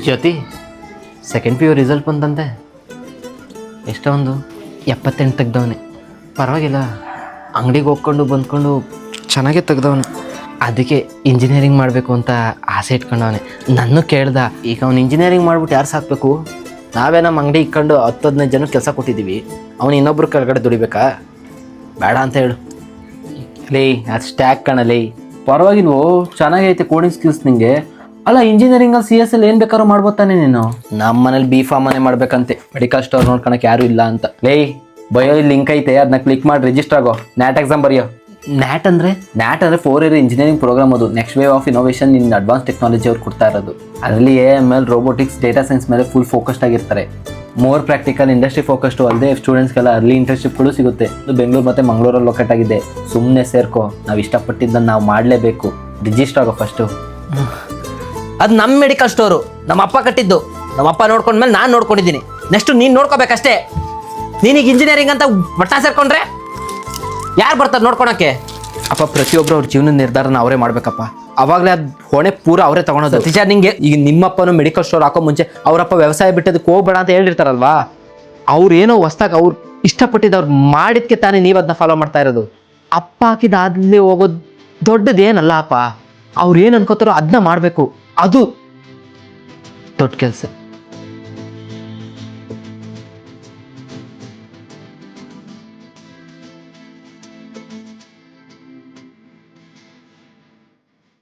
ಜ್ಯೋತಿ second PU result ಬಂದಂತೆ ಎಷ್ಟೊಂದು 78 ತೆಗ್ದವನೆ. ಪರವಾಗಿಲ್ಲ, ಅಂಗಡಿಗೆ ಹೋಗ್ಕೊಂಡು ಬಂದ್ಕೊಂಡು ಚೆನ್ನಾಗೇ ತೆಗ್ದವನೆ. ಅದಕ್ಕೆ ಇಂಜಿನಿಯರಿಂಗ್ ಮಾಡಬೇಕು ಅಂತ ಆಸೆ ಇಟ್ಕೊಂಡವನೆ. ನನ್ನ ಕೇಳ್ದ, ಈಗ ಅವ್ನು ಇಂಜಿನಿಯರಿಂಗ್ ಮಾಡ್ಬಿಟ್ಟು ಯಾರು ಸಾಕಬೇಕು? ನಾವೇ ನಮ್ಮ ಅಂಗಡಿ ಇಟ್ಕೊಂಡು 10-15 ಜನಕ್ಕೆ ಕೆಲಸ ಕೊಟ್ಟಿದ್ದೀವಿ. ಅವನು ಇನ್ನೊಬ್ರು ಕೆಳಗಡೆ ದುಡಿಬೇಕಾ? ಬೇಡ ಅಂತ ಹೇಳು. ಲೇ ಅದು ಸ್ಟ್ಯಾಕ್ ಕಣಲೇ. ಪರವಾಗಿಲ್ವೋ, ಚೆನ್ನಾಗೈತೆ ಕೋಡಿಂಗ್ ಸ್ಕಿಲ್ಸ್ ನಿಂಗೆ. ಅಲ್ಲ, ಇಂಜಿನಿಯರಿಂಗಲ್ಲಿ CS ಅಲ್ಲಿ ಏನು ಬೇಕಾದ್ರೂ ಮಾಡ್ಬೋತಾನೆ ನೀನು? ನಮ್ಮ ಮನೇಲಿ B.Pharm ಮಾಡ್ಬೇಕಂತೆ, ಮೆಡಿಕಲ್ ಸ್ಟೋರ್ ನೋಡ್ಕೊಳಕ್ಕೆ ಯಾರೂ ಇಲ್ಲ ಅಂತ. ಲೇ, ಬಯೋ ಲಿಂಕ್ ಐತೆ, ಅದನ್ನ ಕ್ಲಿಕ್ ಮಾಡಿ ರಿಜಿಸ್ಟರ್ ಆಗೋ. ನ್ಯಾಟ್ ಎಕ್ಸಾಮ್ ಬರೆಯೋ. ನ್ಯಾಟ್ ಅಂದರೆ 4 ಇಯರ್ ಇಂಜಿನಿಯರಿಂಗ್ ಪ್ರೋಗ್ರಾಮ್. ಅದು next wave of innovation in advance technology ಅವ್ರು ಕೊಡ್ತಾ ಇರೋದು. ಅದರಲ್ಲಿ AML, ರೋಬೋಟಿಕ್ಸ್, ಡೇಟಾ ಸೈನ್ಸ್ ಮೇಲೆ ಫುಲ್ ಫೋಕಸ್ಡ್ ಆಗಿರ್ತಾರೆ. ಮೋರ್ ಪ್ರಾಕ್ಟಿಕಲ್, ಇಂಡಸ್ಟ್ರಿ ಫೋಕಸ್ಟು ಅಲ್ಲದೆ ಸ್ಟೂಡೆಂಟ್ಸ್ಗೆಲ್ಲ ಅರ್ಲಿ ಇಂಟರ್ನ್ಶಿಪ್ಗಳು ಸಿಗುತ್ತೆ. ಇದು ಬೆಂಗಳೂರು ಮತ್ತು ಮಂಗಳೂರಲ್ಲಿ ಲೊಕೇಟ್ ಆಗಿದೆ. ಸುಮ್ಮನೆ ಸೇರ್ಕೋ, ನಾವು ಇಷ್ಟಪಟ್ಟಿದ್ದನ್ನು ನಾವು ಮಾಡಲೇಬೇಕು. ರಿಜಿಸ್ಟರ್ ಆಗೋ ಫಸ್ಟು. ಅದು ನಮ್ಮ ಮೆಡಿಕಲ್ ಸ್ಟೋರು, ನಮ್ಮ ಅಪ್ಪ ಕಟ್ಟಿದ್ದು. ನಮ್ಮ ಅಪ್ಪ ನೋಡ್ಕೊಂಡ್ಮೇಲೆ ನಾನು ನೋಡ್ಕೊಂಡಿದ್ದೀನಿ. ನೆಕ್ಸ್ಟು ನೀನು ನೋಡ್ಕೋಬೇಕಷ್ಟೇ. ನೀನೀಗ ಇಂಜಿನಿಯರಿಂಗ್ ಅಂತ ಬಟ್ಟ ಸೇರ್ಕೊಂಡ್ರೆ ಯಾರು ಬರ್ತಾರೆ ನೋಡ್ಕೊಳಕ್ಕೆ? ಅಪ್ಪ, ಪ್ರತಿಯೊಬ್ಬರು ಅವ್ರ ಜೀವನದ ನಿರ್ಧಾರನ ಅವರೇ ಮಾಡ್ಬೇಕಪ್ಪ. ಅವಾಗಲೇ ಅದು ಹೊಣೆ ಪೂರ ಅವರೇ ತಗೊಳೋದು. ಸತೀಶ, ನಿಂಗೆ ಈಗ ನಿಮ್ಮಪ್ಪನೂ ಮೆಡಿಕಲ್ ಸ್ಟೋರ್ ಹಾಕೋ ಮುಂಚೆ ಅವರಪ್ಪ ವ್ಯವಸಾಯ ಬಿಟ್ಟದಕ್ಕೆ ಹೋಗ್ಬೇಡ ಅಂತ ಹೇಳಿರ್ತಾರಲ್ವಾ? ಅವ್ರು ಏನೋ ಹೊಸ್ದಾಗ ಅವ್ರು ಇಷ್ಟಪಟ್ಟಿದ್ದು ಅವ್ರು ಮಾಡಿದ್ಕೆ ತಾನೇ ನೀವು ಅದನ್ನ ಫಾಲೋ ಮಾಡ್ತಾ ಇರೋದು. ಅಪ್ಪ ಹಾಕಿದಾದ್ಲೇ ಹೋಗೋದು ದೊಡ್ಡದೇನಲ್ಲ ಅಪ್ಪ. ಅವ್ರು ಏನು ಅನ್ಕೋತಾರೋ ಅದನ್ನ ಮಾಡಬೇಕು. ಅದು ದೊಡ್ಡ ಕೆಲಸ.